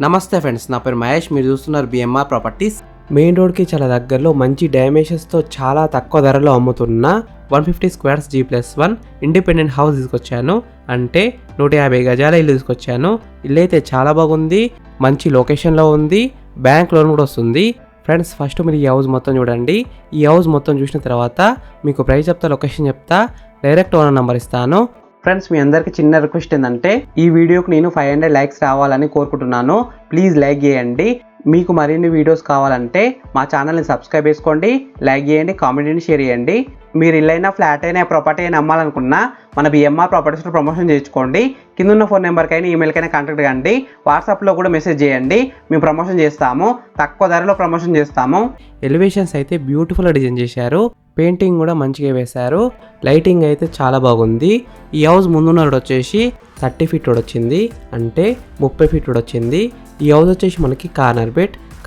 నమస్తే ఫ్రెండ్స్, నా పేరు మహేష్. మీరు చూస్తున్నారు బిఎంఆర్ ప్రాపర్టీస్. మెయిన్ రోడ్కి చాలా దగ్గరలో మంచి డైమెన్షన్స్తో చాలా తక్కువ ధరలో అమ్ముతున్న 150 స్క్వేర్స్ G+1 ఇండిపెండెంట్ హౌస్ తీసుకొచ్చాను. అంటే 150 గజాల ఇల్లు తీసుకొచ్చాను. ఇల్లు అయితే చాలా బాగుంది, మంచి లొకేషన్లో ఉంది, బ్యాంక్ లోన్ కూడా వస్తుంది. ఫ్రెండ్స్, ఫస్ట్ మీరు ఈ హౌస్ మొత్తం చూడండి. ఈ హౌస్ మొత్తం చూసిన తర్వాత మీకు ప్రైస్ చెప్తా, లొకేషన్ చెప్తా, డైరెక్ట్ ఓనర్ నెంబర్ ఇస్తాను. ఫ్రెండ్స్, మీ అందరికీ చిన్న రిక్వెస్ట్ ఏంటంటే ఈ వీడియోకి నేను 500 లైక్స్ రావాలని కోరుకుంటున్నాను. ప్లీజ్ లైక్ చేయండి. మీకు మరిన్ని వీడియోస్ కావాలంటే మా ఛానల్ని సబ్స్క్రైబ్ చేసుకోండి, లైక్ చేయండి, కామెంట్ని షేర్ చేయండి. మీరు ఇల్లైనా ఫ్లాట్ అయినా ప్రాపర్టీ అయినా అమ్మాలనుకున్నా మన బిఎంఆర్ ప్రాపర్టీస్లో ప్రమోషన్ చేయించుకోండి. కింద ఉన్న ఫోన్ నెంబర్కైనా ఈమెయిల్కైనా కాంటాక్ట్ కండి. వాట్సాప్లో కూడా మెసేజ్ చేయండి, మేము ప్రమోషన్ చేస్తాము, తక్కువ ధరలో ప్రమోషన్ చేస్తాము. ఎలివేషన్స్ అయితే బ్యూటిఫుల్గా డిజైన్ చేశారు, పెయింటింగ్ కూడా మంచిగా వేశారు, లైటింగ్ అయితే చాలా బాగుంది. ఈ హౌస్ ముందున్న రోడ్ వచ్చేసి 30 ఫీట్ రోడ్ వచ్చింది, అంటే 30 ఫీట్ రోడ్ వచ్చింది. ఈ హౌస్ వచ్చేసి మనకి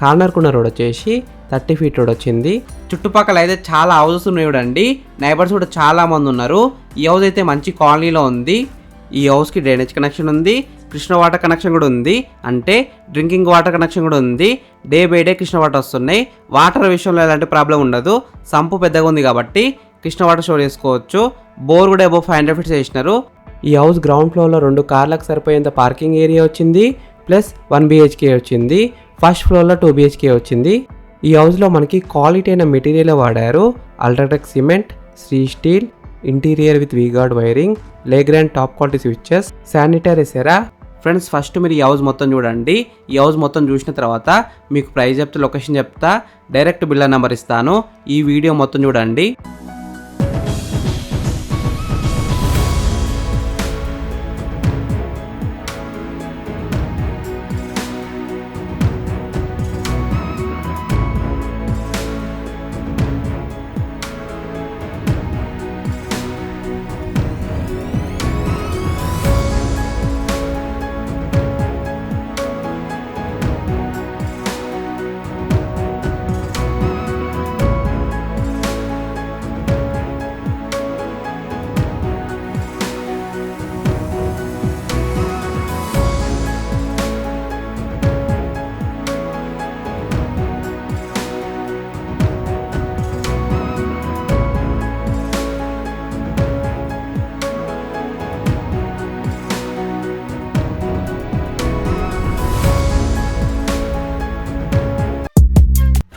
కార్నర్కున్న రోడ్ వచ్చేసి 30 ఫీట్ రోడ్ వచ్చింది. చుట్టుపక్కల అయితే చాలా హౌసెస్ ఉన్నాయి చూడండి, నైబర్స్ కూడా చాలా మంది ఉన్నారు. ఈ హౌస్ అయితే మంచి కాలనీలో ఉంది. ఈ హౌస్కి డ్రైనేజ్ కనెక్షన్ ఉంది, కృష్ణ వాటర్ కనెక్షన్ కూడా ఉంది, అంటే డ్రింకింగ్ వాటర్ కనెక్షన్ కూడా ఉంది. Day by day Krishna water వస్తున్నాయి. వాటర్ విషయంలో ఎలాంటి ప్రాబ్లం ఉండదు. సంపు పెద్దగా ఉంది కాబట్టి కృష్ణ వాటర్ స్టోర్ చేసుకోవచ్చు. బోర్ కూడా అబౌవ్ 500 ఫీట్స్ వేసినారు. ఈ హౌస్ గ్రౌండ్ ఫ్లోర్లో 2 కార్లకు సరిపోయేంత పార్కింగ్ ఏరియా వచ్చింది, ప్లస్ 1 BHK వచ్చింది. ఫస్ట్ ఫ్లోర్లో 2 BHK వచ్చింది. ఈ హౌస్లో మనకి క్వాలిటీ అయిన మెటీరియల్ వాడారు. UltraTech cement, Shree steel, interior with Vguard wiring, Legrand top quality switches, sanitary Cera. Friends, first మీరు ఈ హౌస్ మొత్తం చూడండి. ఈ హౌస్ మొత్తం చూసిన తర్వాత మీకు ప్రైస్ చెప్తా, లొకేషన్ చెప్తా, డైరెక్ట్ బిల్డర్ నెంబర్ ఇస్తాను. ఈ వీడియో మొత్తం చూడండి.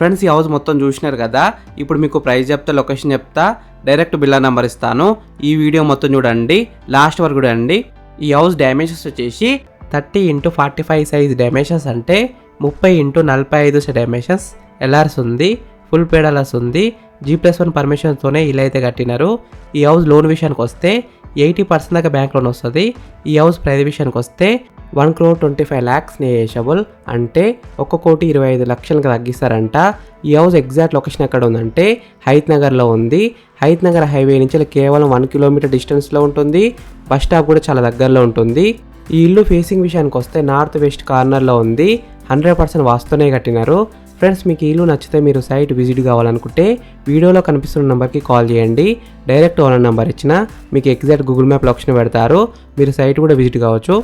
ఫ్రెండ్స్, ఈ హౌస్ మొత్తం చూసినారు కదా. ఇప్పుడు మీకు ప్రైస్ చెప్తా, లొకేషన్ చెప్తా, డైరెక్ట్ బిల్డర్ నెంబర్ ఇస్తాను. ఈ వీడియో మొత్తం చూడండి, లాస్ట్ వరకు చూడండి. ఈ హౌస్ డైమెన్షన్స్ వచ్చేసి 30x45 సైజ్ డైమెన్షన్స్, అంటే 30x45 డైమెన్షన్స్. ఎల్ఆర్స్ ఉంది, ఫుల్ పేడలర్స్ ఉంది. G+1 పర్మిషన్తోనే ఇల్లు అయితే కట్టినారు. ఈ హౌస్ లోన్ విషయానికి వస్తే 80% దాకా బ్యాంక్ లోన్ వస్తుంది. ఈ హౌస్ ప్రైస్ విషయానికి వస్తే 1,25,00,000 నెగోషియబుల్, అంటే 1,25,00,000 తగ్గిస్తారంట. ఈ హౌస్ ఎగ్జాక్ట్ లొకేషన్ ఎక్కడ ఉందంటే హైత్ నగర్లో ఉంది. హైత్ నగర్ హైవే నుంచి కేవలం 1 కిలోమీటర్ డిస్టెన్స్లో ఉంటుంది. బస్ స్టాప్ కూడా చాలా దగ్గరలో ఉంటుంది. ఈ ఇల్లు ఫేసింగ్ విషయానికి వస్తే నార్త్ వెస్ట్ కార్నర్లో ఉంది. 100% వాస్తునే కట్టినారు. ఫ్రెండ్స్, మీకు ఇల్లు నచ్చితే మీరు సైట్ విజిట్ కావాలనుకుంటే వీడియోలో కనిపిస్తున్న నెంబర్కి కాల్ చేయండి. డైరెక్ట్ ఓనర్ నెంబర్ ఇచ్చిన మీకు ఎగ్జాక్ట్ గూగుల్ మ్యాప్ లొకేషన్ పెడతారు. మీరు సైట్ కూడా విజిట్ కావచ్చు.